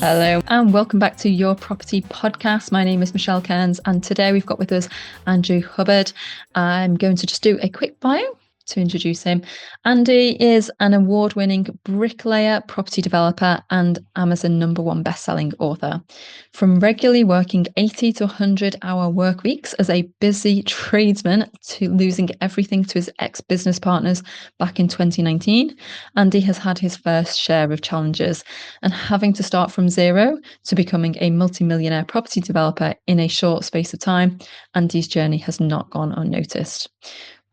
Hello and welcome back to Your Property Podcast. My name is Michelle Cairns and today we've got with us Andrew Hubbard. I'm going to just do a quick bio to introduce him. Andy is an award-winning bricklayer, property developer and Amazon #1 best-selling author. From regularly working 80 to 100-hour work weeks as a busy tradesman to losing everything to his ex-business partners back in 2019, Andy has had his first share of challenges, and having to start from zero to becoming a multi-millionaire property developer in a short space of time, Andy's journey has not gone unnoticed.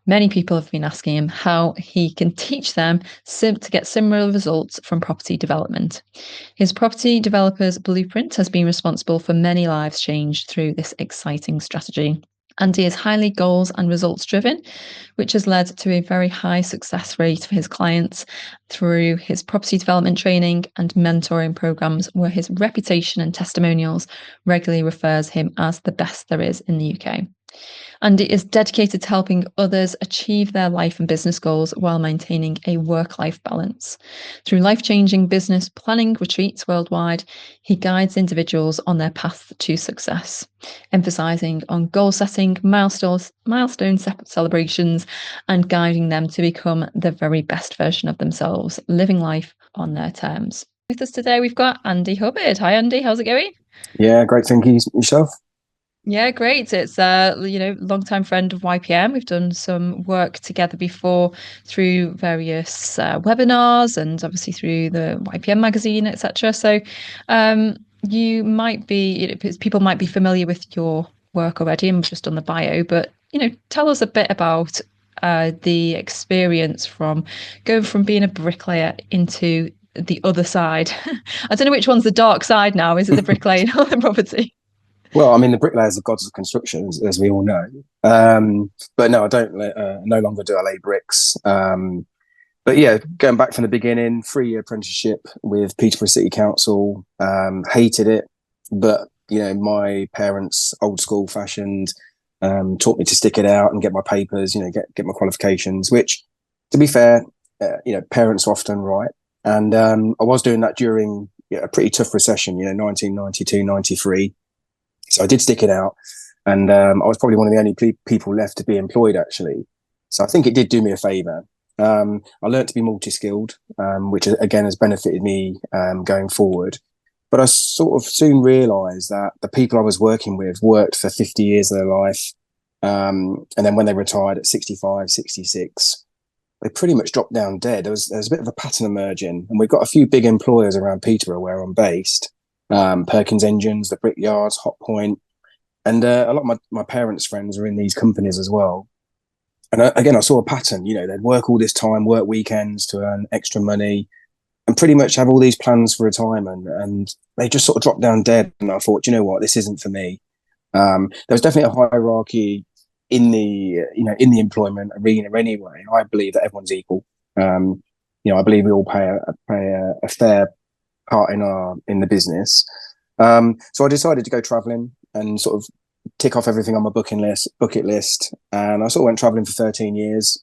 Many people have been asking him how he can teach them to get similar results from property development. His property developer's blueprint has been responsible for many lives changed through this exciting strategy. Andy is highly goals and results driven, which has led to a very high success rate for his clients through his property development training and mentoring programs, where his reputation and testimonials regularly refers him as the best there is in the UK. Andy is dedicated to helping others achieve their life and business goals while maintaining a work-life balance. Through life-changing business planning retreats worldwide, he guides individuals on their path to success, emphasising on goal setting, milestone celebrations, and guiding them to become the very best version of themselves, living life on their terms. With us today, we've got Andy Hubbard. Hi, Andy. How's it going? Yeah, great. Thank you. Yourself? Yeah, great. It's long-time friend of YPM. We've done some work together before through various webinars and obviously through the YPM magazine, etc. So you might be, people might be familiar with your work already, and we've just done the bio, but tell us a bit about the experience from going from being a bricklayer into the other side. I don't know which one's the dark side now. Is it the bricklaying or the property? Well, I mean, the bricklayers are gods of construction, as we all know. But no, I don't. No longer do I lay bricks. But yeah, going back from the beginning, 3-year apprenticeship with Peterborough City Council. Hated it, but my parents, old school fashioned, taught me to stick it out and get my papers. Get my qualifications. Which, to be fair, parents are often right. And I was doing that during a pretty tough recession. 1992, 93. So I did stick it out, and I was probably one of the only people left to be employed, actually. So I think it did do me a favour. I learned to be multi-skilled, which again has benefited me going forward. But I sort of soon realised that the people I was working with worked for 50 years of their life. And then when they retired at 65, 66, they pretty much dropped down dead. There was a bit of a pattern emerging, and we've got a few big employers around Peterborough where I'm based. Perkins Engines, the Brickyards, Hot Point, and a lot of my parents' friends are in these companies as well. And again, I saw a pattern. They'd work all this time, work weekends to earn extra money, and pretty much have all these plans for retirement. And they just sort of dropped down dead. And I thought, you know what, this isn't for me. There was definitely a hierarchy in the in the employment arena anyway. I believe that everyone's equal. I believe we all pay a fair part in the business. So I decided to go traveling and sort of tick off everything on my bucket list. And I sort of went traveling for 13 years,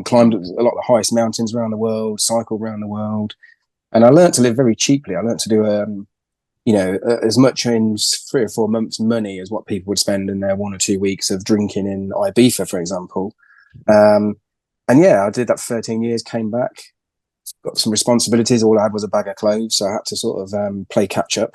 climbed a lot of the highest mountains around the world, cycled around the world. And I learned to live very cheaply. I learned to do, as much in 3 or 4 months money as what people would spend in their 1 or 2 weeks of drinking in Ibiza, for example. And yeah, I did that for 13 years, came back, got some responsibilities. All I had was a bag of clothes, so I had to sort of play catch up,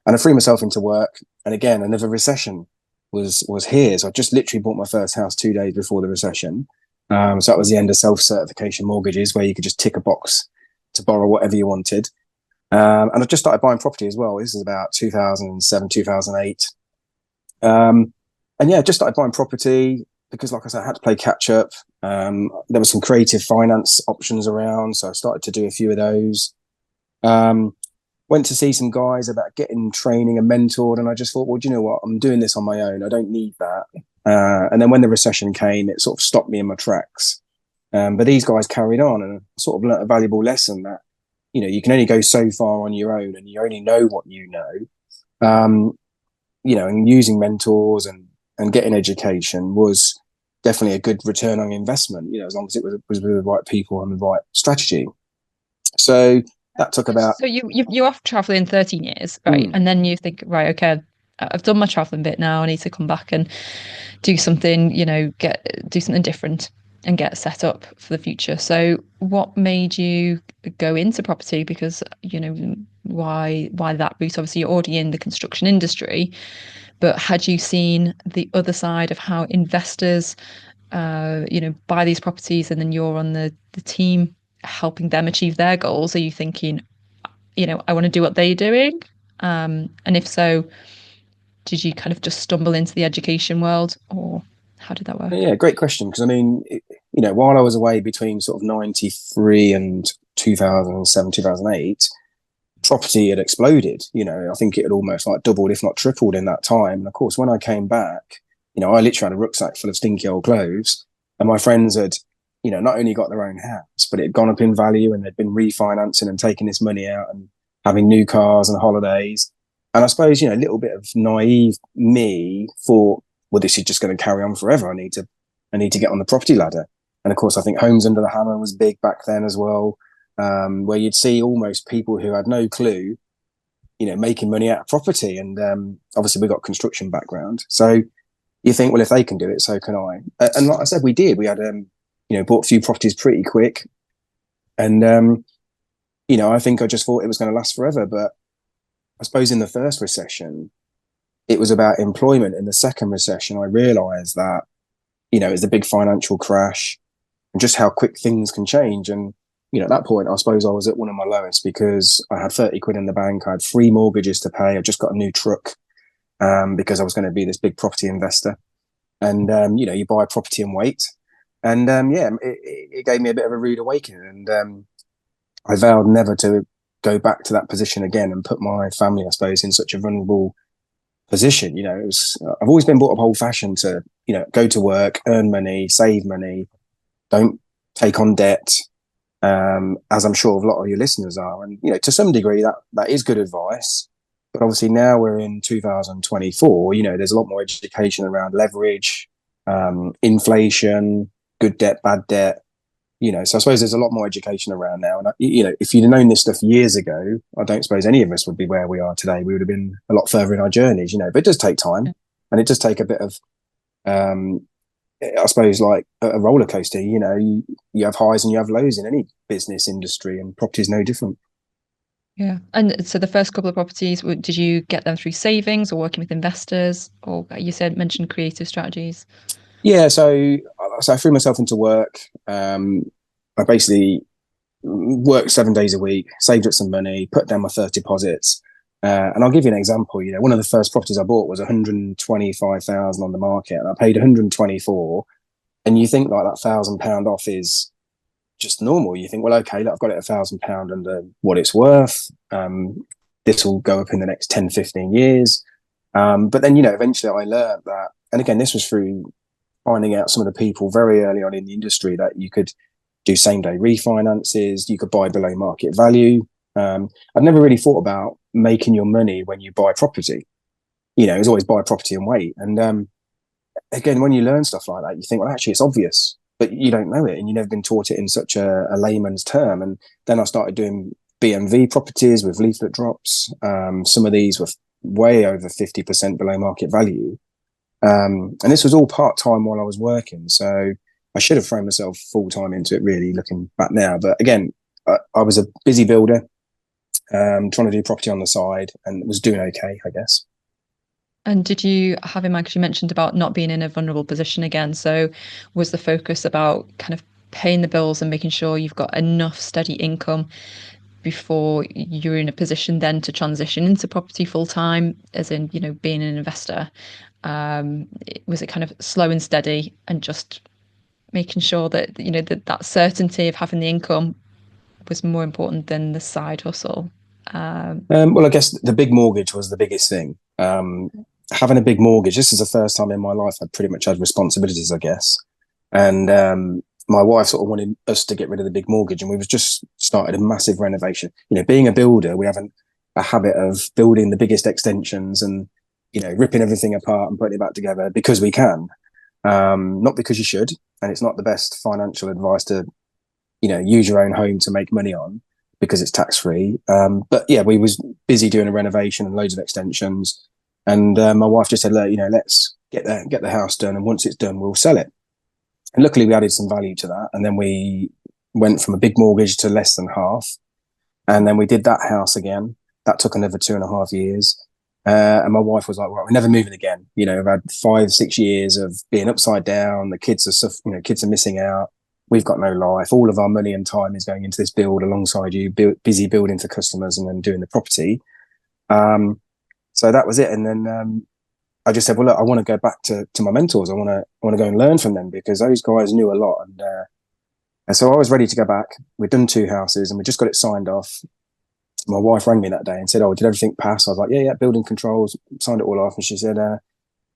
and I threw myself into work. And again, another recession was here. So I just literally bought my first house 2 days before the recession. So that was the end of self-certification mortgages, where you could just tick a box to borrow whatever you wanted. And I just started buying property as well. This is about 2007, 2008. And yeah, just started buying property because, like I said, I had to play catch up. There were some creative finance options around, so I started to do a few of those. Went to see some guys about getting training and mentored, and I just thought, well, do you know what? I'm doing this on my own. I don't need that. And then when the recession came, it sort of stopped me in my tracks. But these guys carried on, and I sort of learnt a valuable lesson that, you can only go so far on your own, and you only know what you know. And using mentors and getting education was definitely a good return on investment, you know, as long as it was with the right people and the right strategy. So that took about. So you're off traveling 13 years, right? And then you think, right, okay, I've done my traveling bit now. I need to come back and do something, do something different and get set up for the future. So what made you go into property? Because, why that route? Obviously, you're already in the construction industry, but had you seen the other side of how investors, buy these properties, and then you're on the team helping them achieve their goals? Are you thinking, I want to do what they're doing? And if so, did you kind of just stumble into the education world, or how did that work? Yeah, great question. Because I mean, while I was away between sort of 93 and 2007, 2008, property had exploded. I think it had almost like doubled, if not tripled in that time. And of course, when I came back, I literally had a rucksack full of stinky old clothes. And my friends had, not only got their own house, but it had gone up in value, and they'd been refinancing and taking this money out and having new cars and holidays. And I suppose, a little bit of naive me thought, well, this is just going to carry on forever. I need to get on the property ladder. And of course, I think Homes Under the Hammer was big back then as well, where you'd see almost people who had no clue, making money out of property. And obviously, we got construction background, so you think, well, if they can do it, so can I. And like I said, we did. We had, bought a few properties pretty quick, and I think I just thought it was going to last forever. But I suppose in the first recession, it was about employment. In the second recession, I realised that, it was the big financial crash and just how quick things can change. And, at that point, I suppose I was at one of my lowest, because I had 30 quid in the bank. I had 3 mortgages to pay. I just got a new truck because I was going to be this big property investor. And, you buy property and wait. And, it gave me a bit of a rude awakening. And I vowed never to go back to that position again and put my family, I suppose, in such a vulnerable position. I've always been brought up old fashioned to, go to work, earn money, save money, don't take on debt, as I'm sure a lot of your listeners are. And, to some degree that is good advice. But obviously now we're in 2024, there's a lot more education around leverage, inflation, good debt, bad debt. So I suppose there's a lot more education around now. And, if you'd known this stuff years ago, I don't suppose any of us would be where we are today. We would have been a lot further in our journeys, but it does take time, and it does take a bit of, I suppose, like a roller coaster. You have highs and you have lows in any business industry, and property is no different. Yeah. And so the first couple of properties, did you get them through savings or working with investors, or you mentioned creative strategies? Yeah, so I threw myself into work. I basically worked 7 days a week, saved up some money, put down my first deposits. And I'll give you an example. One of the first properties I bought was 125,000 on the market, and I paid 124. And you think like that £1,000 off is just normal. You think, well, okay, look, I've got it £1,000 under what it's worth. This will go up in the next 10, 15 years. But then, eventually I learned that, and again, this was through finding out some of the people very early on in the industry, that you could do same day refinances, you could buy below market value. I'd never really thought about making your money when you buy property. It was always buy property and wait. And again, when you learn stuff like that, you think, well, actually it's obvious, but you don't know it, and you've never been taught it in such a layman's term. And then I started doing BMV properties with leaflet drops. Some of these were way over 50% below market value. And this was all part-time while I was working. So I should have thrown myself full-time into it, really, looking back now. But again, I was a busy builder, trying to do property on the side, and was doing okay, I guess. And did you have in mind, because you mentioned about not being in a vulnerable position again, so was the focus about kind of paying the bills and making sure you've got enough steady income before you're in a position then to transition into property full-time, as in, being an investor? Was it kind of slow and steady, and just making sure that, that certainty of having the income was more important than the side hustle? Well, I guess the big mortgage was the biggest thing. Having a big mortgage, this is the first time in my life I'd pretty much had responsibilities, I guess. And my wife sort of wanted us to get rid of the big mortgage, and we was just started a massive renovation. Being a builder, we have a habit of building the biggest extensions and, ripping everything apart and putting it back together because we can. Not because you should, and it's not the best financial advice to, use your own home to make money on because it's tax free. But yeah, we was busy doing a renovation and loads of extensions, and my wife just said, look, let's get the house done, and once it's done, we'll sell it. And luckily, we added some value to that, and then we went from a big mortgage to less than half, and then we did that house again. That took another 2.5 years. And my wife was like, "Well, we're never moving again. We've had 5, 6 years of being upside down. The kids are, kids are missing out. We've got no life. All of our money and time is going into this build alongside you, busy building for customers and then doing the property." So that was it. And then I just said, "Well, look, I want to go back to my mentors. I want to go and learn from them because those guys knew a lot." And so I was ready to go back. We'd done 2 houses and we just got it signed off. My wife rang me that day and said, "Oh, did everything pass?" I was like, yeah, building controls, signed it all off. And she said, "I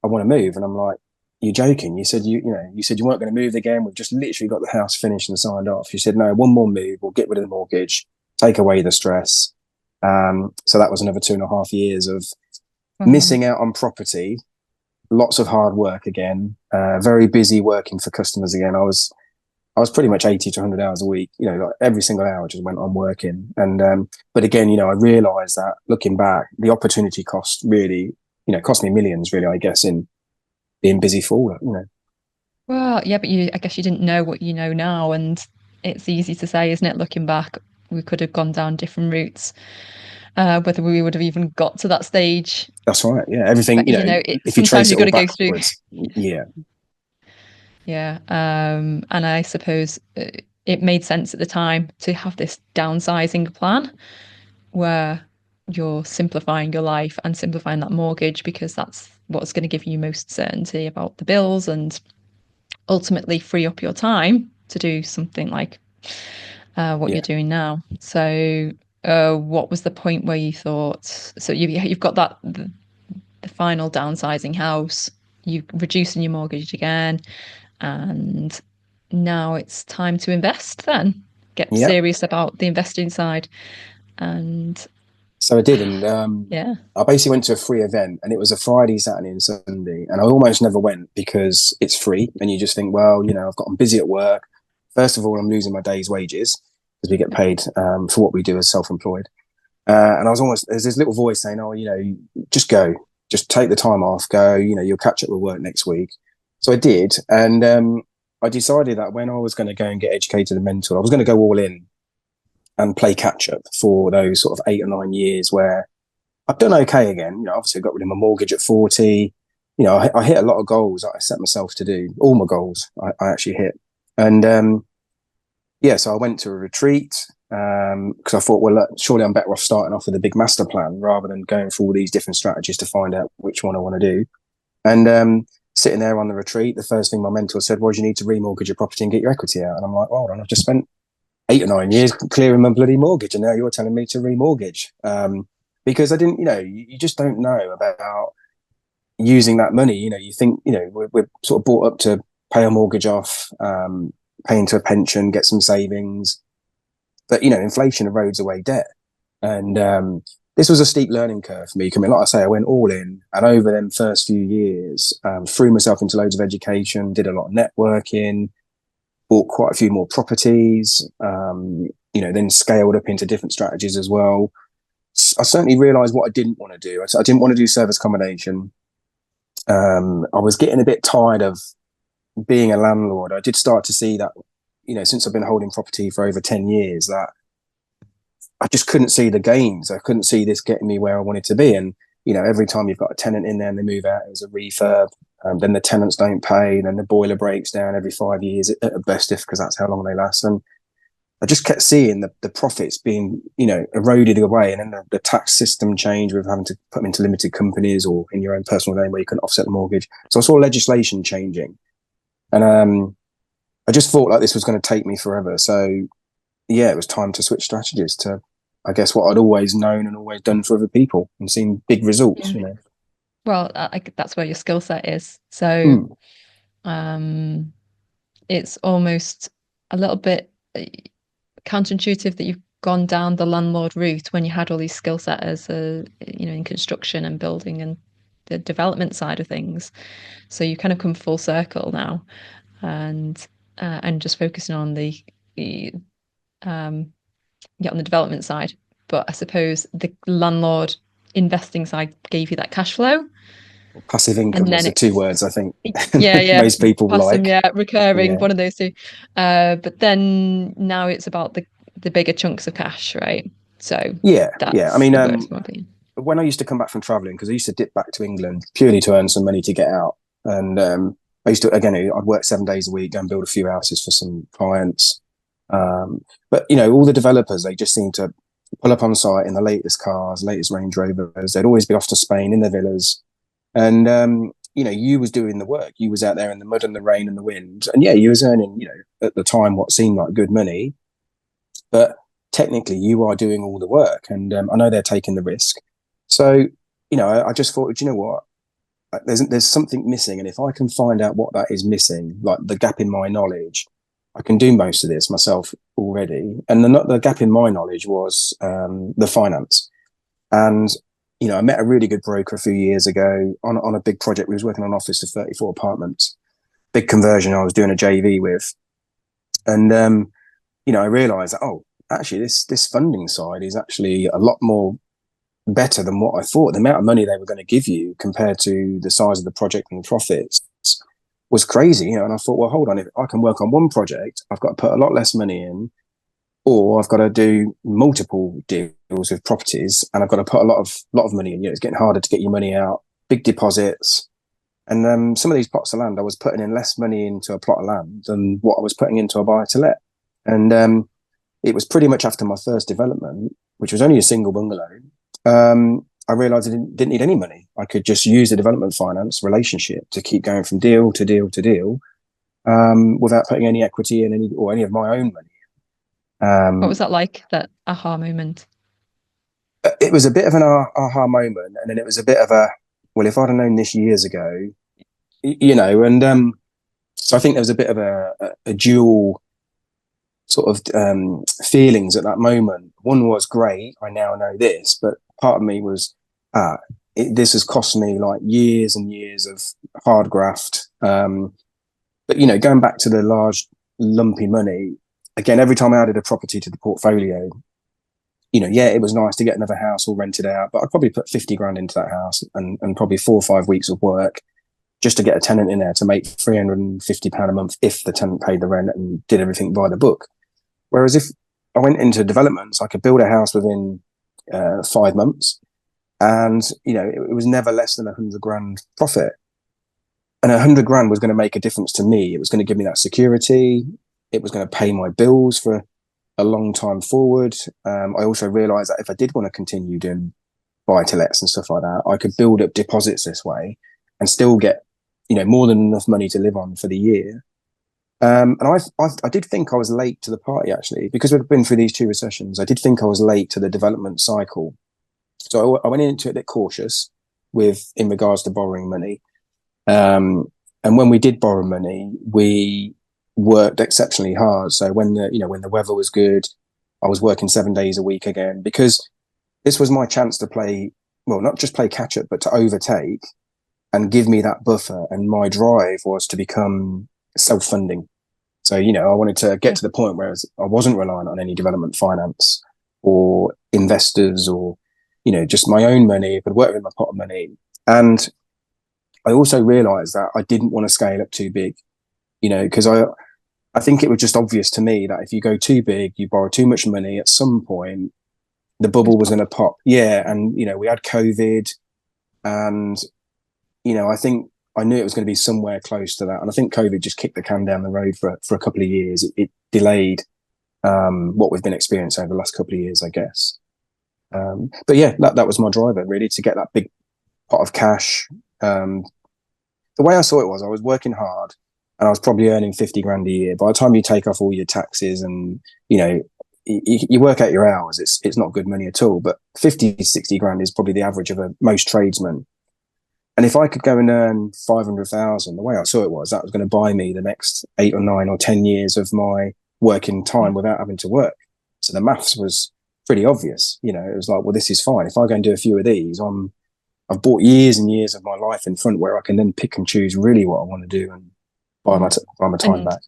want to move." And I'm like, "You're joking. You said you said you weren't going to move again. We've just literally got the house finished and signed off." She said, "No, one more move. We'll get rid of the mortgage, take away the stress." So that was another 2.5 years of missing out on property, lots of hard work again, very busy working for customers again. I was pretty much 80 to 100 hours a week, like every single hour just went on working. And, but again, I realized that looking back, the opportunity cost really, cost me millions really, I guess, in being busy for it. Well, yeah, but I guess you didn't know what you know now, and it's easy to say, isn't it? Looking back, we could have gone down different routes, whether we would have even got to that stage. That's right. Yeah. Everything, But if you sometimes trace it you've got all to go through. backwards. Yeah. Yeah. And I suppose it made sense at the time to have this downsizing plan where you're simplifying your life and simplifying that mortgage because that's what's going to give you most certainty about the bills and ultimately free up your time to do something like what you're Yeah. doing now. So, what was the point where you thought? So you've got the final downsizing house, you reducing your mortgage again, and now it's time to invest. Then get Yeah. serious about the investing side, and So I did. And yeah, I basically went to a free event and it was a Friday, Saturday, and Sunday. And I almost never went because it's free. And you just think, well, I'm busy at work. First of all, I'm losing my day's wages because we get paid for what we do as self employed. And there's this little voice saying, "Oh, just go, just take the time off, go, you'll catch up with work next week." So I did. And I decided that when I was going to go and get educated and mentored, I was going to go all in and play catch up for those sort of 8 or 9 years where I've done okay again. Obviously I got rid of my mortgage at 40. I hit a lot of goals that I set myself to do. All my goals I actually hit. And yeah, so I went to a retreat because I thought, well, look, surely I'm better off starting off with a big master plan rather than going through all these different strategies to find out which one I want to do. And sitting there on the retreat, the first thing my mentor said was, "You need to remortgage your property and get your equity out." And I'm like, "Well, hold on, I've just spent 8 or 9 years clearing my bloody mortgage, and now you're telling me to remortgage." Because I didn't, you just don't know about using that money. You think, we're sort of brought up to pay a mortgage off, pay into a pension, get some savings. But, inflation erodes away debt. And this was a steep learning curve for me. Like I say, I went all in, and over them first few years, threw myself into loads of education, did a lot of networking, bought quite a few more properties, then scaled up into different strategies as well. I certainly realised what I didn't want to do. I didn't want to do service accommodation. I was getting a bit tired of being a landlord. I did start to see that, since I've been holding property for over 10 years, that I just couldn't see the gains. I couldn't see this getting me where I wanted to be. And, every time you've got a tenant in there and they move out, it was a refurb. Then the tenants don't pay. Then the boiler breaks down every 5 years at best, if because that's how long they last. And I just kept seeing the profits being, eroded away. And then the tax system changed with having to put them into limited companies or in your own personal name where you couldn't offset the mortgage. So I saw legislation changing. And I just thought like this was going to take me forever. So yeah, it was time to switch strategies to, I guess, what I'd always known and always done for other people and seen big results, yeah. Well, that's where your skill set is. So it's almost a little bit counterintuitive that you've gone down the landlord route when you had all these skill set as in construction and building and the development side of things. So you kind of come full circle now, and just focusing on on the development side. But I suppose the landlord investing side gave you that cash flow. Passive income And was then the two words I think yeah, most people passive, like. yeah, recurring, Yeah. one of those two. But then now it's about the bigger chunks of cash, right? So Yeah. I that's mean, the worst, in my opinion. when I used to come back from traveling, because I used to dip back to England purely to earn some money to get out. And I used to, again, I'd work 7 days a week, go and build a few houses for some clients. But, all the developers, they just seem to pull up on site in the latest cars, latest Range Rovers. They'd always be off to Spain in their villas. And, you was doing the work. You was out there in the mud and the rain and the wind. And yeah, you was earning, at the time, what seemed like good money. But technically, you are doing all the work. And I know they're taking the risk. So, I just thought, do you know what? There's something missing, and if I can find out what that is missing, like the gap in my knowledge, I can do most of this myself already. And the gap in my knowledge was the finance. And I met a really good broker a few years ago on a big project. We was working on an office of 34 apartments, big conversion. I was doing a JV with, and I realised that actually this funding side is actually a lot more better than what I thought. The amount of money they were going to give you compared to the size of the project and the profits was crazy, and I thought, well, hold on, if I can work on one project, I've got to put a lot less money in, or I've got to do multiple deals with properties, and I've got to put a lot of money in. It's getting harder to get your money out, big deposits. And some of these plots of land, I was putting in less money into a plot of land than what I was putting into a buy to let. And it was pretty much after my first development, which was only a single bungalow, I realised I didn't need any money. I could just use the development finance relationship to keep going from deal to deal to deal, without putting any equity in any of my own money. What was that like, that aha moment? It was a bit of an aha moment, and then it was a bit of a, well, if I'd have known this years ago, and so I think there was a bit of a dual sort of feelings at that moment. One was, great, I now know this, but part of me was, this has cost me like years and years of hard graft. But going back to the large lumpy money, again, every time I added a property to the portfolio, it was nice to get another house all rented out, but I'd probably put 50 grand into that house and probably 4 or 5 weeks of work just to get a tenant in there to make £350 a month if the tenant paid the rent and did everything by the book. Whereas if I went into developments, I could build a house within 5 months, and it was never less than 100 grand profit. And 100 grand was going to make a difference to me. It was going to give me that security. It was going to pay my bills for a long time forward. I also realized that if I did want to continue doing buy to lets and stuff like that, I could build up deposits this way and still get more than enough money to live on for the year. And I did think I was late to the party, actually, because we've been through these 2 recessions. I did think I was late to the development cycle. So I went into it a bit cautious in regards to borrowing money. And when we did borrow money, we worked exceptionally hard. So when the weather was good, I was working 7 days a week again, because this was my chance to play, well, not just play catch up, but to overtake and give me that buffer. And my drive was to become self-funding. So, I wanted to get to the point where I wasn't reliant on any development finance or investors or, just my own money. I could work with my pot of money. And I also realized that I didn't want to scale up too big, because I think it was just obvious to me that if you go too big, you borrow too much money, at some point, the bubble was going to pop. Yeah. And, we had COVID, and, I think I knew it was going to be somewhere close to that. And I think COVID just kicked the can down the road for a couple of years. It delayed what we've been experiencing over the last couple of years, I guess. But yeah, that was my driver, really, to get that big pot of cash. The way I saw it was, I was working hard and I was probably earning 50 grand a year. By the time you take off all your taxes and, you work out your hours, it's not good money at all. But 50, 60 grand is probably the average of most tradesmen. And if I could go and earn 500,000, the way I saw it was, that was going to buy me the next 8 or 9 or 10 years of my working time without having to work. So the maths was pretty obvious. It was like, well, this is fine. If I go and do a few of these, I'm I've bought years and years of my life in front where I can then pick and choose really what I want to do and buy my time And back.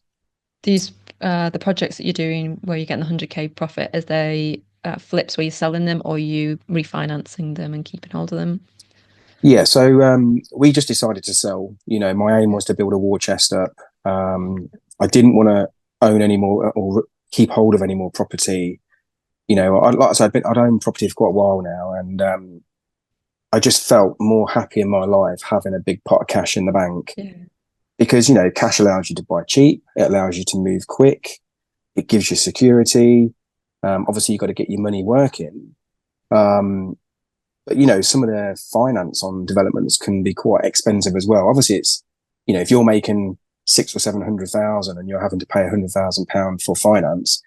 these the projects that you're doing where you're getting the 100k profit, is they flips where you're selling them or you refinancing them and keeping hold of them? Yeah, so we just decided to sell. You know, my aim was to build a war chest up. I didn't want to own any more or keep hold of any more property. You know, like I said, I'd owned property for quite a while now, and I just felt more happy in my life having a big pot of cash in the bank Yeah. because, you know, cash allows you to buy cheap, it allows you to move quick, it gives you security. Obviously, you've got to get your money working. But, you know, some of the finance on developments can be quite expensive as well. Obviously, it's, you know, if you're making 600 or 700,000 and you're having to pay £100,000 for finance,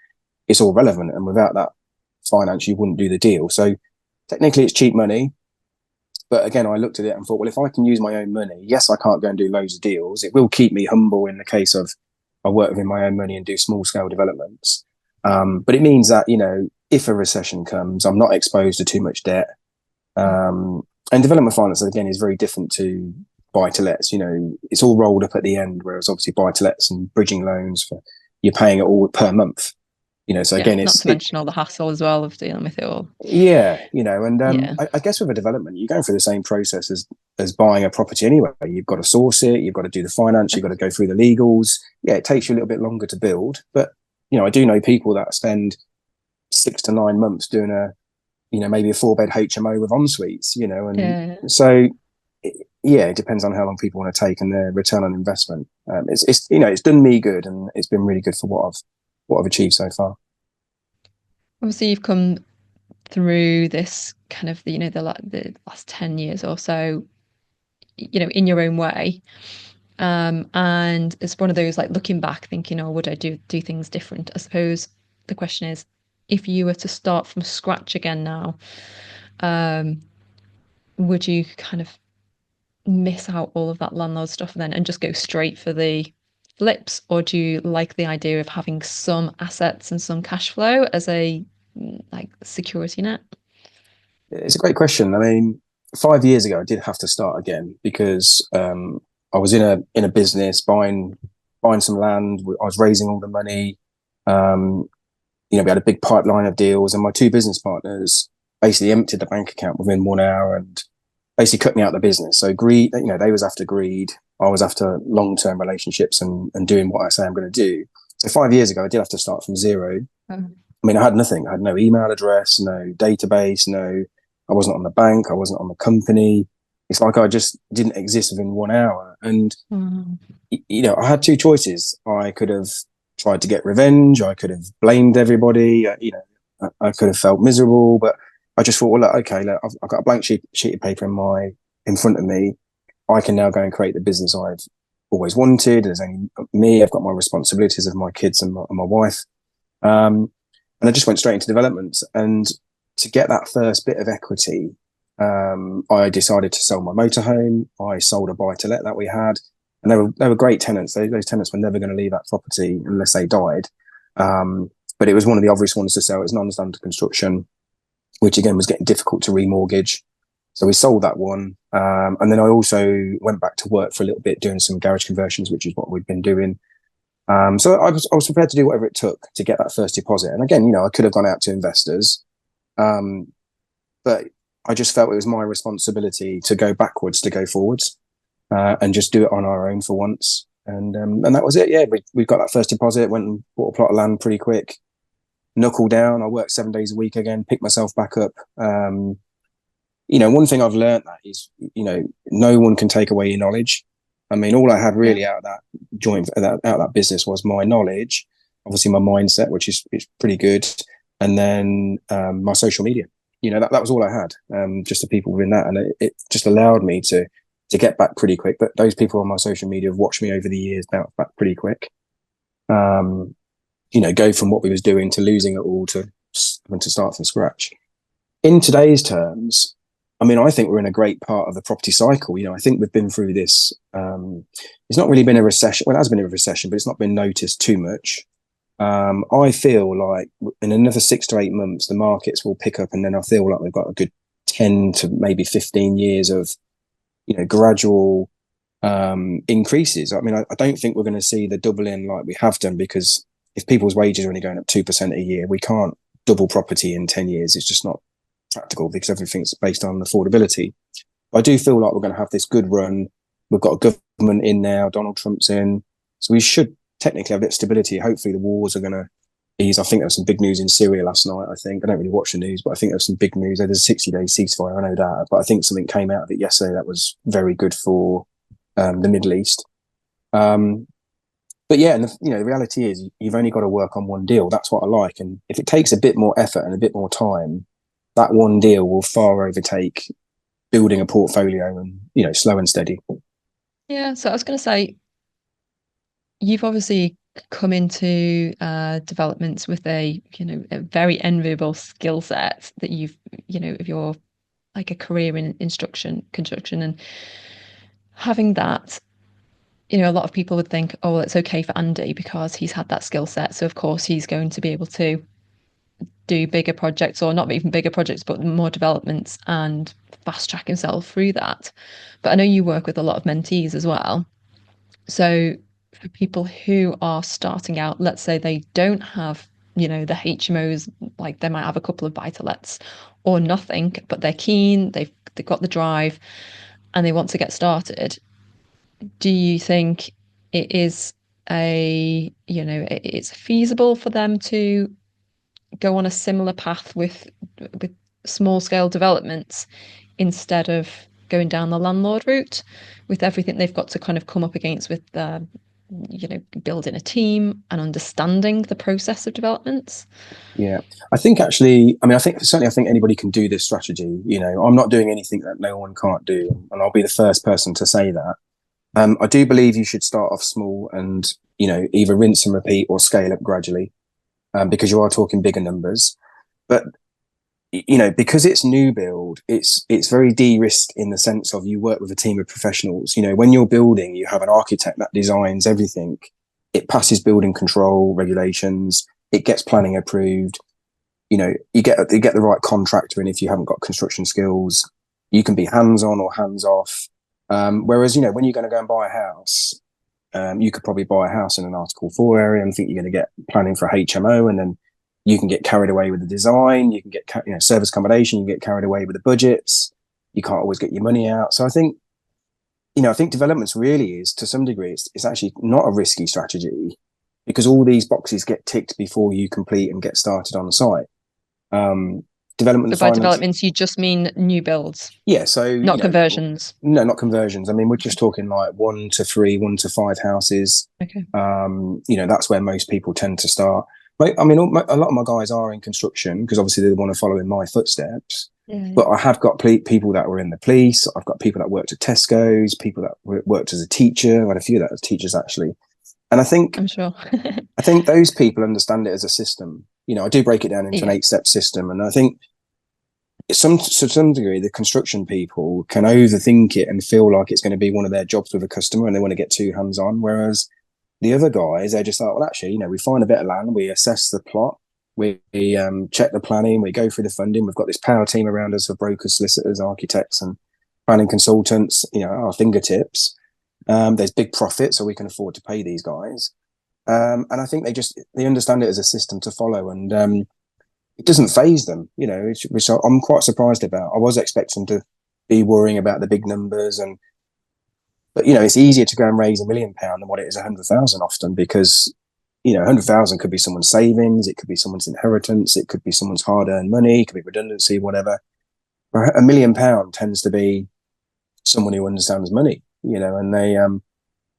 it's all relevant. And without that finance, you wouldn't do the deal. So technically, it's cheap money. But again, I looked at it and thought, well, if I can use my own money, yes, I can't go and do loads of deals. It will keep me humble in the case of I work within my own money and do small scale developments. But it means that, you know, if a recession comes, I'm not exposed to too much debt. And development finance, again, is very different to buy to lets. You know, it's all rolled up at the end, whereas obviously buy to lets and bridging loans, you're paying it all per month. You know, so again, Not to mention all the hassle as well of dealing with it all. yeah, you know, and Yeah. I guess with a development, you're going through the same process as buying a property anyway. You've got to source it, you've got to do the finance, you've got to go through the legals. Yeah, it takes you a little bit longer to build, but you know, I do know people that spend 6 to 9 months doing you know, maybe a 4-bed HMO with en suites. You know, and Yeah. so yeah, it depends on how long people want to take and their return on investment. It's you know, it's done me good, and it's been really good for what I've achieved so far. Obviously, you've come through this kind of the last 10 years or so, in your own way. And it's one of those, like, looking back thinking, oh, would I do things different? I suppose the question is, if you were to start from scratch again now, would you kind of miss out all of that landlord stuff then and just go straight for the flips, or do you like the idea of having some assets and some cash flow as a, like, security net? It's a great question. I mean, 5 years ago, I did have to start again because I was in a business buying some land. I was raising all the money. You know, we had a big pipeline of deals, and my two business partners basically emptied the bank account within 1 hour and basically cut me out of the business. So greed, you know, they was after greed. I was after long-term relationships and doing what I say I'm going to do. So 5 years ago, I did have to start from zero. Oh. I mean, I had nothing. I had no email address, no database, I wasn't on the bank, I wasn't on the company. It's like I just didn't exist within 1 hour. And, you know, I had two choices. I could have tried to get revenge. I could have blamed everybody. You know, I could have felt miserable, but I just thought, well, look, okay, look, I've got a blank sheet of paper in front of me. I can now go and create the business I've always wanted. There's only me. I've got my responsibilities of my kids and my wife. And I just went straight into developments. And to get that first bit of equity, I decided to sell my motorhome. I sold a buy to let that we had, and they were great tenants. Those tenants were never going to leave that property unless they died. But it was one of the obvious ones to sell. It's non under construction, which again was getting difficult to remortgage. So we sold that one. And then I also went back to work for a little bit doing some garage conversions, which is what we've been doing. So I was prepared to do whatever it took to get that first deposit. And again, you know, I could have gone out to investors, but I just felt it was my responsibility to go backwards to go forwards, and just do it on our own for once. And that was it. Yeah, we got that first deposit, went and bought a plot of land pretty quick, knuckle down. I worked 7 days a week again, picked myself back up. You know, one thing I've learned that is, you know, no one can take away your knowledge. I mean, all I had really out of that business was my knowledge, obviously my mindset, which is pretty good, and then my social media. You know, that was all I had. Just the people within that, and it just allowed me to get back pretty quick. But those people on my social media have watched me over the years bounce back pretty quick. You know, go from what we was doing to losing it all to having to start from scratch. In today's terms, I mean, I think we're in a great part of the property cycle. You know, I think we've been through this. It's not really been a recession. Well, it has been a recession, but it's not been noticed too much. I feel like in another 6 to 8 months, the markets will pick up, and then I feel like we've got a good 10 to maybe 15 years of, gradual increases. I mean, I don't think we're going to see the doubling like we have done, because if people's wages are only going up 2% a year, we can't double property in 10 years. It's just not practical, because everything's based on affordability. I do feel like we're going to have this good run. We've got a government in now, Donald Trump's in, so we should technically have a bit of stability. Hopefully the wars are going to ease. I think there was some big news in Syria last night. I don't really watch the news, but I think there's some big news. There's a 60-day ceasefire, I know that, but I think something came out of it yesterday that was very good for the Middle East. But yeah, and the reality is you've only got to work on one deal. That's what I like. And if it takes a bit more effort and a bit more time, that one deal will far overtake building a portfolio and, slow and steady. Yeah. So I was going to say, you've obviously come into developments with a very enviable skill set that you've, of your like a career in construction, and having that, a lot of people would think, oh, well, it's okay for Andy because he's had that skill set. So of course he's going to be able to do bigger projects, or not even bigger projects, but more developments, and fast track himself through that. But I know you work with a lot of mentees as well. So for people who are starting out, let's say they don't have, the HMOs, like they might have a couple of buy-to-lets or nothing, but they're keen, they've got the drive and they want to get started. Do you think it is it's feasible for them to go on a similar path with small scale developments instead of going down the landlord route, with everything they've got to kind of come up against with building a team and understanding the process of developments? Yeah, I think actually, I think anybody can do this strategy. I'm not doing anything that no one can't do, and I'll be the first person to say that. I do believe you should start off small and, either rinse and repeat or scale up gradually, because you are talking bigger numbers. But, because it's new build, it's very de-risked in the sense of you work with a team of professionals. When you're building, you have an architect that designs everything. It passes building control regulations. It gets planning approved. You get the right contractor in if you haven't got construction skills. You can be hands-on or hands-off. Whereas, when you're going to go and buy a house, you could probably buy a house in an Article 4 area and think you're going to get planning for a HMO, and then you can get carried away with the design. You can get service accommodation. You can get carried away with the budgets. You can't always get your money out. So I think developments really is, to some degree, it's actually not a risky strategy, because all these boxes get ticked before you complete and get started on the site. Development. So by developments, you just mean new builds? Yeah. So not conversions. No, not conversions. I mean, we're just talking like 1 to 3, 1 to 5 houses. Okay. That's where most people tend to start. I mean, a lot of my guys are in construction because obviously they want to follow in my footsteps. Yeah. But I have got people that were in the police. I've got people that worked at Tesco's, people that worked as a teacher. I had a few that as teachers, actually. And I think, I'm sure, I think those people understand it as a system. I do break it down into an 8-step system. And I think to some degree, the construction people can overthink it and feel like it's going to be one of their jobs with a customer and they want to get too hands-on. Whereas the other guys, they're just like, well, actually, we find a bit of land, we assess the plot, we check the planning, we go through the funding. We've got this power team around us of brokers, solicitors, architects, and planning consultants, at our fingertips. There's big profit, so we can afford to pay these guys. And I think they understand it as a system to follow, and it doesn't phase them, which I'm quite surprised about. I was expecting to be worrying about the big numbers, but it's easier to go and raise £1 million than what it is 100,000 often, because 100,000 could be someone's savings, it could be someone's inheritance, it could be someone's hard-earned money, it could be redundancy, whatever. But £1 million tends to be someone who understands money, and they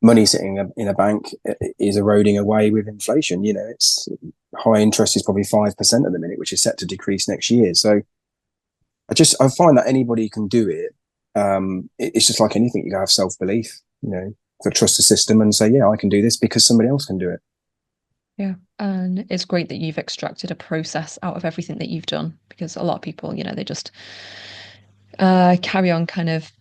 money sitting in a bank is eroding away with inflation. It's high interest is probably 5% at the minute, which is set to decrease next year. So I find that anybody can do it. It's just like anything, you gotta have self-belief, to trust the system and say, yeah, I can do this because somebody else can do it. Yeah, and it's great that you've extracted a process out of everything that you've done, because a lot of people, they just carry on kind of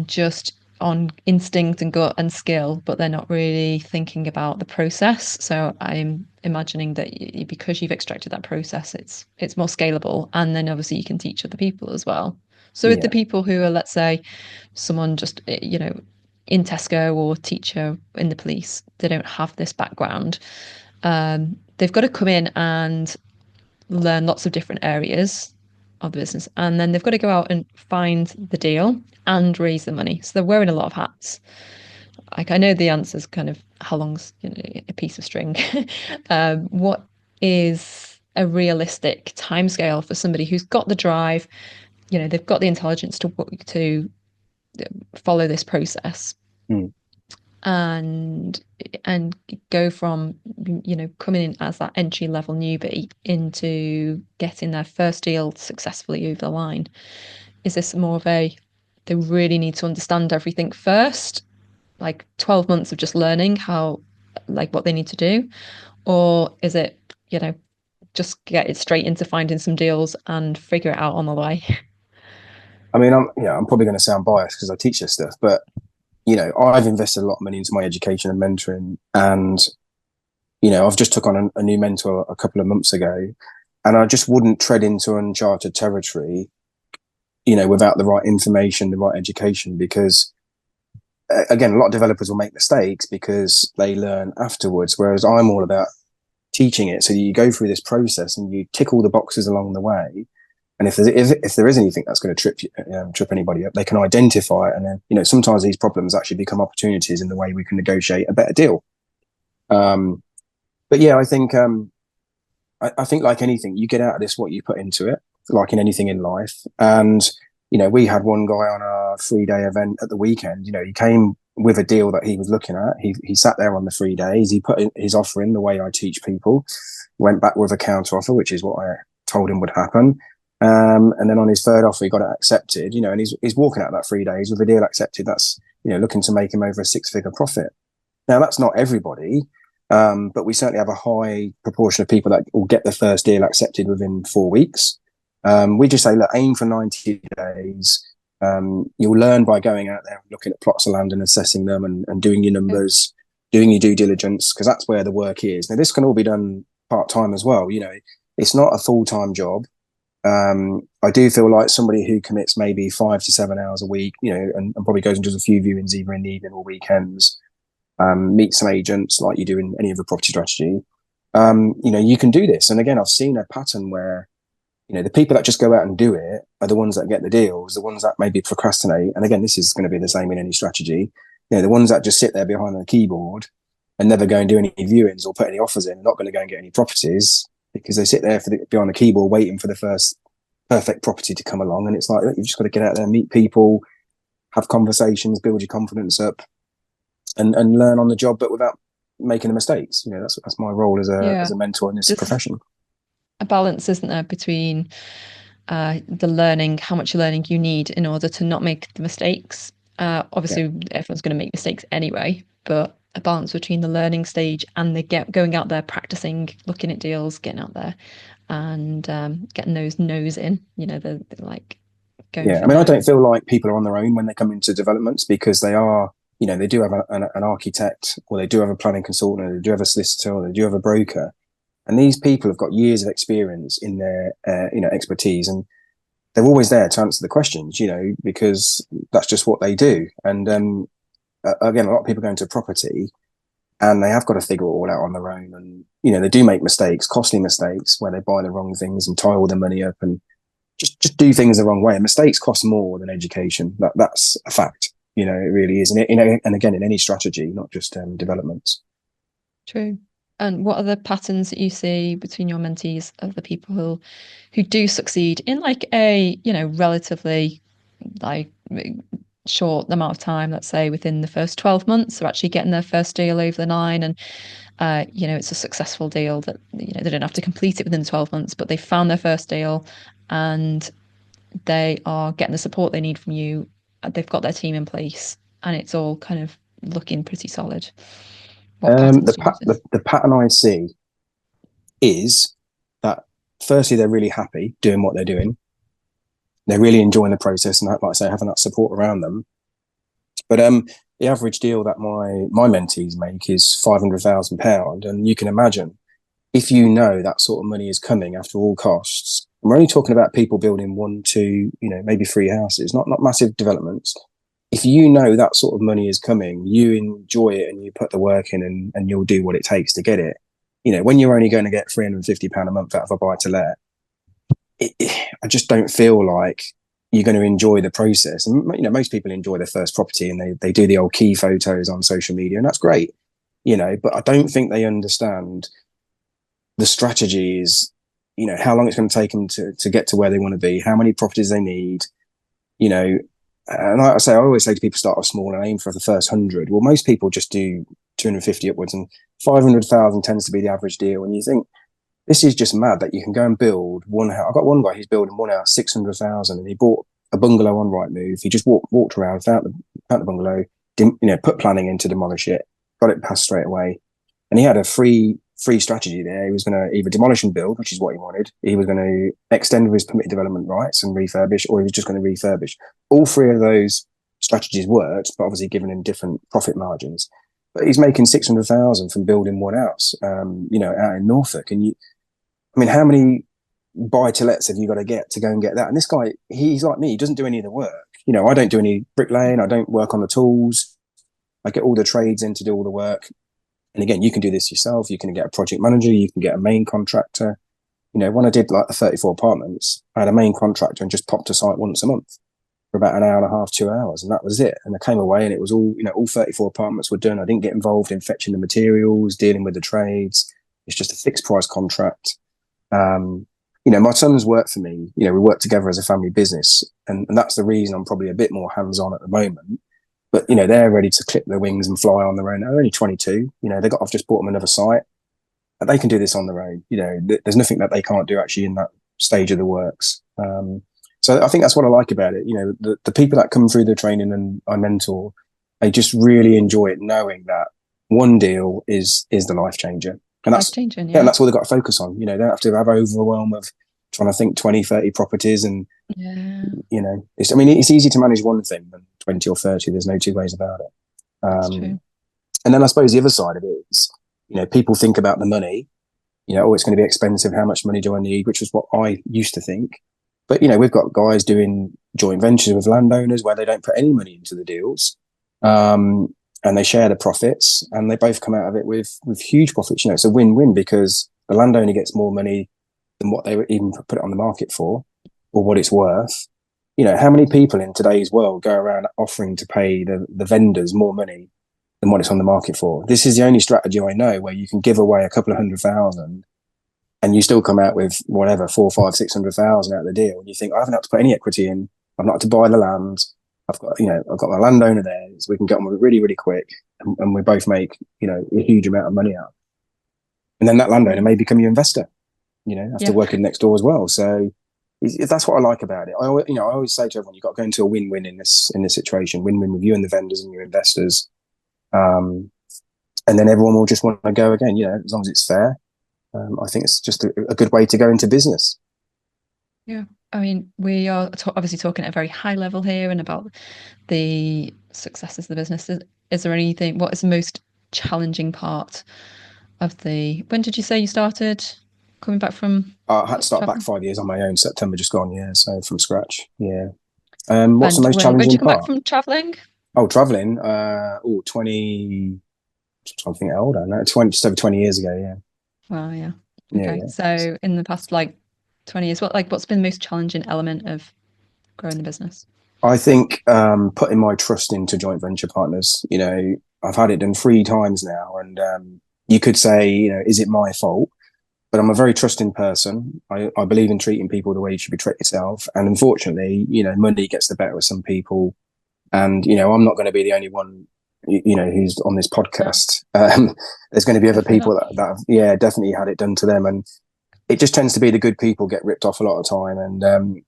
just on instinct and gut and skill, but they're not really thinking about the process. So I'm imagining that because you've extracted that process, it's more scalable, and then obviously you can teach other people as well. So with the people who are, let's say, someone just, in Tesco or teacher in the police, they don't have this background. They've got to come in and learn lots of different areas of the business, and then they've got to go out and find the deal and raise the money. So they're wearing a lot of hats. Like, I know the answer is kind of how long's a piece of string. What is a realistic timescale for somebody who's got the drive? They've got the intelligence to follow this process. Mm. and go from coming in as that entry level newbie into getting their first deal successfully over the line. Is this more of they really need to understand everything first, like 12 months of just learning what they need to do, or is it just get it straight into finding some deals and figure it out on the way? I mean, I'm probably going to sound biased because I teach this stuff, but I've invested a lot of money into my education and mentoring, and I've just took on a new mentor a couple of months ago, and I just wouldn't tread into uncharted territory, without the right information, the right education, because again, a lot of developers will make mistakes because they learn afterwards, whereas I'm all about teaching it. So you go through this process and you tick all the boxes along the way. And if there is anything that's going to trip anybody up, they can identify it. And then, sometimes these problems actually become opportunities in the way we can negotiate a better deal. But yeah, I think like anything, you get out of this what you put into it, like in anything in life. And, we had one guy on our 3-day event at the weekend. He came with a deal that he was looking at. He sat there on the 3 days. He put his offer in the way I teach people, went back with a counter offer, which is what I told him would happen. And then on his third offer, he got it accepted, and he's walking out that 3 days with a deal accepted. That's, looking to make him over a 6-figure profit. Now, that's not everybody, but we certainly have a high proportion of people that will get the first deal accepted within 4 weeks. We just say, look, aim for 90 days. You'll learn by going out there, looking at plots of land and assessing them and doing your numbers, doing your due diligence, because that's where the work is. Now, this can all be done part-time as well. It's not a full-time job. I do feel like somebody who commits maybe 5 to 7 hours a week, and probably goes and does a few viewings either in the evening or weekends, meet some agents like you do in any other property strategy, you can do this. And again, I've seen a pattern where, the people that just go out and do it are the ones that get the deals, the ones that maybe procrastinate. And again, this is going to be the same in any strategy. The ones that just sit there behind the keyboard and never go and do any viewings or put any offers in, not going to go and get any properties, because they sit there behind the keyboard waiting for the first perfect property to come along. And it's like, you've just got to get out there, meet people, have conversations, build your confidence up, and learn on the job, but without making the mistakes. That's my role as a mentor in this profession. A balance, isn't there, between the learning, how much learning you need in order to not make the mistakes. Obviously, everyone's going to make mistakes anyway, but a balance between the learning stage and the going out there, practicing, looking at deals, getting out there and getting those no's in, the like going. Yeah, I mean, I don't feel like people are on their own when they come into developments, because they are, they do have an architect, or they do have a planning consultant, or they do have a solicitor, or they do have a broker. And these people have got years of experience in their, expertise, and they're always there to answer the questions, because that's just what they do. And again, a lot of people go into property and they have got to figure it all out on their own. And, they do make mistakes, costly mistakes, where they buy the wrong things and tie all their money up and just do things the wrong way. And mistakes cost more than education. That's a fact. It really is. And again, in any strategy, not just developments. True. And what are the patterns that you see between your mentees of the people who do succeed in like a, relatively like short amount of time, let's say within the first 12 months, they're actually getting their first deal over the line, and it's a successful deal that they don't have to complete it within 12 months, but they found their first deal and they are getting the support they need from you. They've got their team in place and it's all kind of looking pretty solid. The pattern I see is that firstly, they're really happy doing what they're doing. They're really enjoying the process and, like I say, having that support around them. But the average deal that my mentees make is £500,000. And you can imagine, if that sort of money is coming after all costs, we're only talking about people building 1, 2, maybe 3 houses, not massive developments. If you know that sort of money is coming, you enjoy it and you put the work in, and you'll do what it takes to get it. When you're only going to get £350 a month out of a buy to let, I just don't feel like you're going to enjoy the process. And most people enjoy their first property, and they do the old key photos on social media, and that's great. But I don't think they understand the strategies. How long it's going to take them to get to where they want to be, how many properties they need. And I always say to people, start off small and aim for the first 100. Well, most people just do 250 upwards, and 500,000 tends to be the average deal. And you think, this is just mad that you can go and build one house. I've got one guy who's building one house, 600,000, and he bought a bungalow on Rightmove. He just walked around, found the bungalow, didn't, put planning in to demolish it, got it passed straight away. And he had a free strategy there. He was going to either demolish and build, which is what he wanted. He was going to extend his permitted development rights and refurbish, or he was just going to refurbish. All 3 of those strategies worked, but obviously giving him different profit margins. But he's making 600,000 from building one house, out in Norfolk. And how many buy-to-lets have you got to get to go and get that? And this guy, he's like me. He doesn't do any of the work. I don't do any bricklaying. I don't work on the tools. I get all the trades in to do all the work. And again, you can do this yourself. You can get a project manager. You can get a main contractor. When I did like the 34 apartments, I had a main contractor and just popped to site once a month for about an hour and a half, 2 hours. And that was it. And I came away and it was all, all 34 apartments were done. I didn't get involved in fetching the materials, dealing with the trades. It's just a fixed price contract. My sons work for me. We work together as a family business. And that's the reason I'm probably a bit more hands-on at the moment. But, they're ready to clip their wings and fly on their own. They're only 22. I've just bought them another site. They can do this on their own. There's nothing that they can't do actually in that stage of the works. So I think that's what I like about it. The people that come through the training and I mentor, they just really enjoy it, knowing that one deal is the life changer. And that's changing, yeah. And that's what they've got to focus on. They don't have to have overwhelm of trying to think 20, 30 properties. And, it's easy to manage one thing than 20 or 30. There's no two ways about it. That's true. And then I suppose the other side of it is, people think about the money, it's going to be expensive. How much money do I need? Which is what I used to think. But, we've got guys doing joint ventures with landowners where they don't put any money into the deals. And they share the profits, and they both come out of it with huge profits. It's a win-win, because the landowner gets more money than what they would even put it on the market for, or what it's worth. How many people in today's world go around offering to pay the vendors more money than what it's on the market for? This is the only strategy I know where you can give away a couple of 100,000 and you still come out with whatever, 400, 500, 600,000 out of the deal. And you think, I haven't had to put any equity in. I've not had to buy the land. I've got my landowner there, so we can get on with it really, really quick, and we both make, a huge amount of money out. And then that landowner may become your investor, after working next door as well. So that's what I like about it. I always say to everyone, you've got to go into a win-win in this situation, win-win with you and the vendors and your investors. And then everyone will just want to go again, as long as it's fair. I think it's just a good way to go into business. Yeah. We are obviously talking at a very high level here and about the successes of the business. Is there anything, what is the most challenging part of when did you say you started coming back from? I had to start back 5 years on my own, September just gone, so from scratch. Yeah. What's the most challenging part? When did you come back from travelling? Oh, travelling? 20, something older, no, just over 20 years ago, yeah. Wow, yeah. Okay, so in the past, 20 years, what's been the most challenging element of growing the business? I think putting my trust into joint venture partners. I've had it done 3 times now, and you could say, is it my fault? But I'm a very trusting person. I believe in treating people the way you should be treated yourself. And unfortunately, money gets the better of some people. And, I'm not going to be the only one, who's on this podcast. There's going to be other people that have, definitely had it done to them. And it just tends to be the good people get ripped off a lot of time. And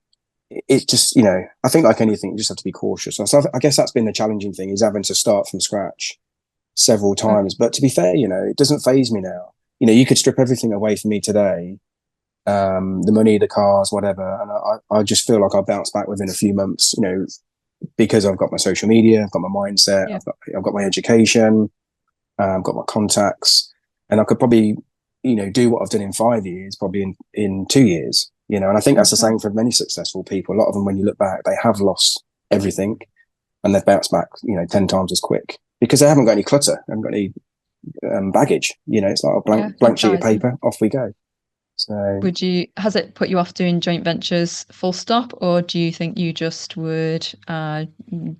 it's just, I think like anything, you just have to be cautious. So I guess that's been the challenging thing, is having to start from scratch several times. But to be fair, it doesn't faze me now. You could strip everything away from me today, the money, the cars, whatever. And I just feel like I'll bounce back within a few months, because I've got my social media, I've got my mindset, I've got my education, I've got my contacts, and I could probably, do what I've done in 5 years, probably in 2 years, And I think that's the Mhm. same for many successful people. A lot of them, when you look back, they have lost everything and they've bounced back, 10 times as quick because they haven't got any clutter, haven't got any baggage. It's like a Yeah, blank sheet of exciting. paper, off we go. So Has it put you off doing joint ventures full stop, or do you think you just would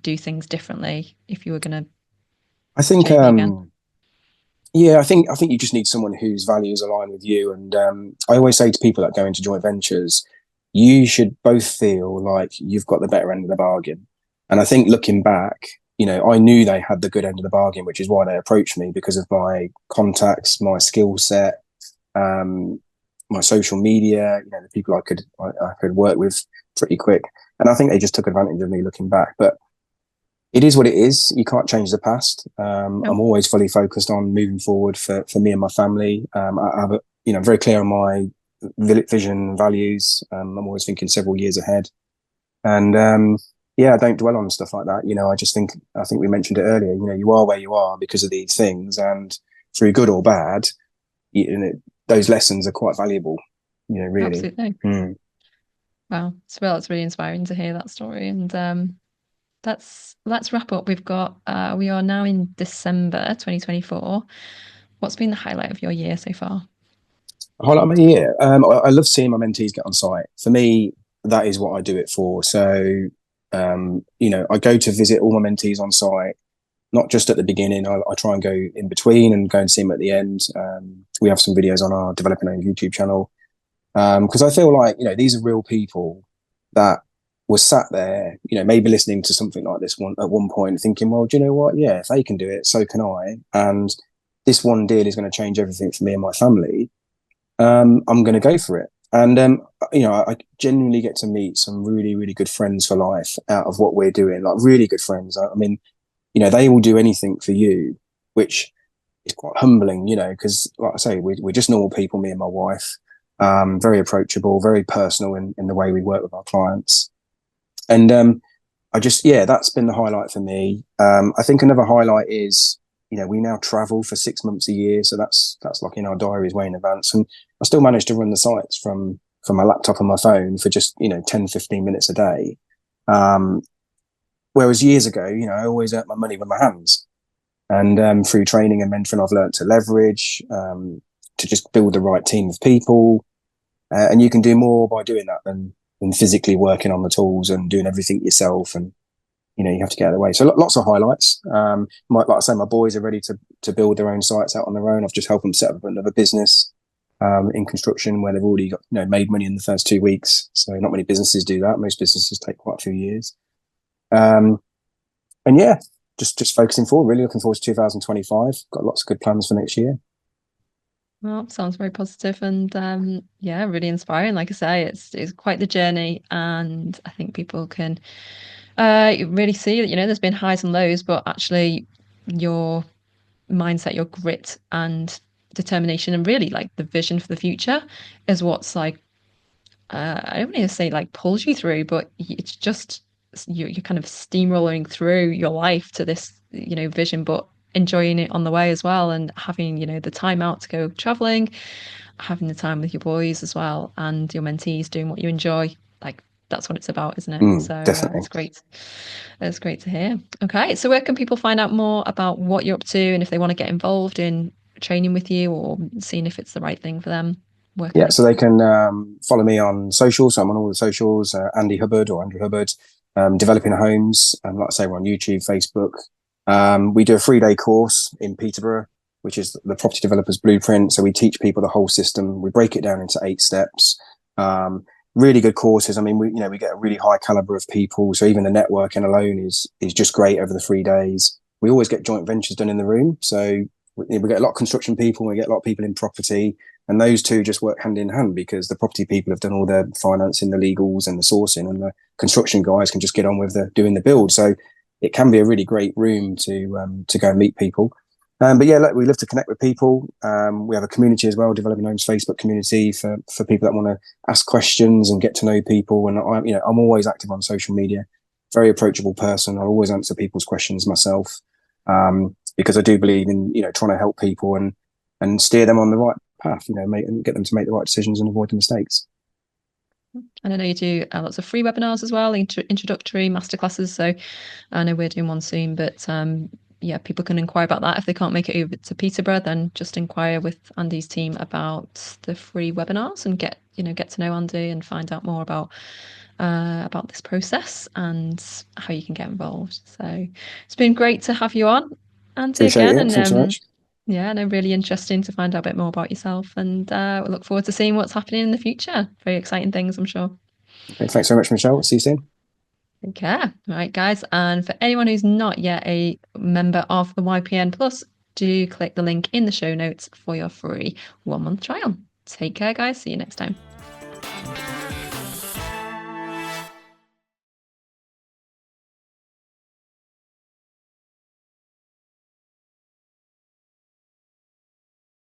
do things differently if you were going to I think, JV again? yeah, I think you just need someone whose values align with you. And I always say to people that go into joint ventures, you should both feel like you've got the better end of the bargain. And I think looking back, I knew they had the good end of the bargain, which is why they approached me because of my contacts, my skill set, um, my social media, the people I could work with pretty quick. And I think they just took advantage of me looking back. But it is what it is. You can't change the past. No. I'm always fully focused on moving forward for me and my family. I have very clear on my vision and values. I'm always thinking several years ahead. And yeah, I don't dwell on stuff like that. I think we mentioned it earlier. You are where you are because of these things, and through good or bad, those lessons are quite valuable. Really. Absolutely. Mm. Wow. It's really inspiring to hear that story. And let's wrap up. We are now in December 2024. What's been the highlight of your year so far? Highlight of my year. I love seeing my mentees get on site. For me, that is what I do it for. So, I go to visit all my mentees on site, not just at the beginning. I try and go in between and go and see them at the end. We have some videos on our Developing Own YouTube channel because I feel like these are real people that were sat there, maybe listening to something like this one at one point, thinking, well, do you know what? Yeah, if they can do it, so can I. And this one deal is going to change everything for me and my family. I'm going to go for it. And, I genuinely get to meet some really, really good friends for life out of what we're doing, like really good friends. I mean, they will do anything for you, which is quite humbling, because like I say, we're just normal people, me and my wife, very approachable, very personal in the way we work with our clients. And yeah, that's been the highlight for me. I think another highlight is, we now travel for 6 months a year. So that's like in our diaries way in advance. And I still manage to run the sites from my laptop and my phone for just, 10, 15 minutes a day. Whereas years ago, I always earned my money with my hands. And through training and mentoring, I've learned to leverage, to just build the right team of people. And you can do more by doing that than physically working on the tools and doing everything yourself. And, you have to get out of the way. So lots of highlights. Like I say, my boys are ready to build their own sites out on their own. I've just helped them set up another business in construction where they've already got, made money in the first 2 weeks. So not many businesses do that. Most businesses take quite a few years. And yeah, just focusing forward, really looking forward to 2025. Got lots of good plans for next year. Well, sounds very positive and yeah, really inspiring. Like I say, it's quite the journey, and I think people can really see that there's been highs and lows, but actually your mindset, your grit and determination, and really like the vision for the future is what's like I don't want to say like pulls you through, but it's just you're kind of steamrolling through your life to this vision, but enjoying it on the way as well, and having the time out to go traveling, having the time with your boys as well, and your mentees doing what you enjoy. Like that's what it's about, isn't it? So Definitely. it's great. It's great to hear. Okay, so where can people find out more about what you're up to, and if they want to get involved in training with you or seeing if it's the right thing for them? Where can Yeah, they so they can follow me on socials. So I'm on all the socials, Andy Hubbard or Andrew Hubbard, Developing Homes. And like I say, we're on YouTube, Facebook. We do a 3-day course in Peterborough, which is the property developer's blueprint. So we teach people the whole system. We break it down into 8 steps. Really good courses. I mean, we get a really high caliber of people. So even the networking alone is just great over the 3 days. We always get joint ventures done in the room. So we get a lot of construction people. We get a lot of people in property. And those two just work hand in hand because the property people have done all the financing, the legals and the sourcing, and the construction guys can just get on with doing the build. So it can be a really great room to go and meet people. But yeah, look, we love to connect with people. We have a community as well, Developing Homes Facebook community for people that want to ask questions and get to know people. And I'm always active on social media, very approachable person. I always answer people's questions myself because I do believe in trying to help people and steer them on the right path, and get them to make the right decisions and avoid the mistakes. And I know you do lots of free webinars as well, introductory masterclasses. So I know we're doing one soon, but yeah, people can inquire about that. If they can't make it over to Peterborough, then just inquire with Andy's team about the free webinars and get to know Andy and find out more about this process and how you can get involved. So it's been great to have you on, Andy, Appreciate again. it. And Thanks so much. yeah, no, really interesting to find out a bit more about yourself. And we look forward to seeing what's happening in the future. Very exciting things, I'm sure. Okay, thanks so much, Michelle. See you soon. Take care. All right, guys. And for anyone who's not yet a member of the YPN Plus, do click the link in the show notes for your free 1 month trial. Take care, guys. See you next time.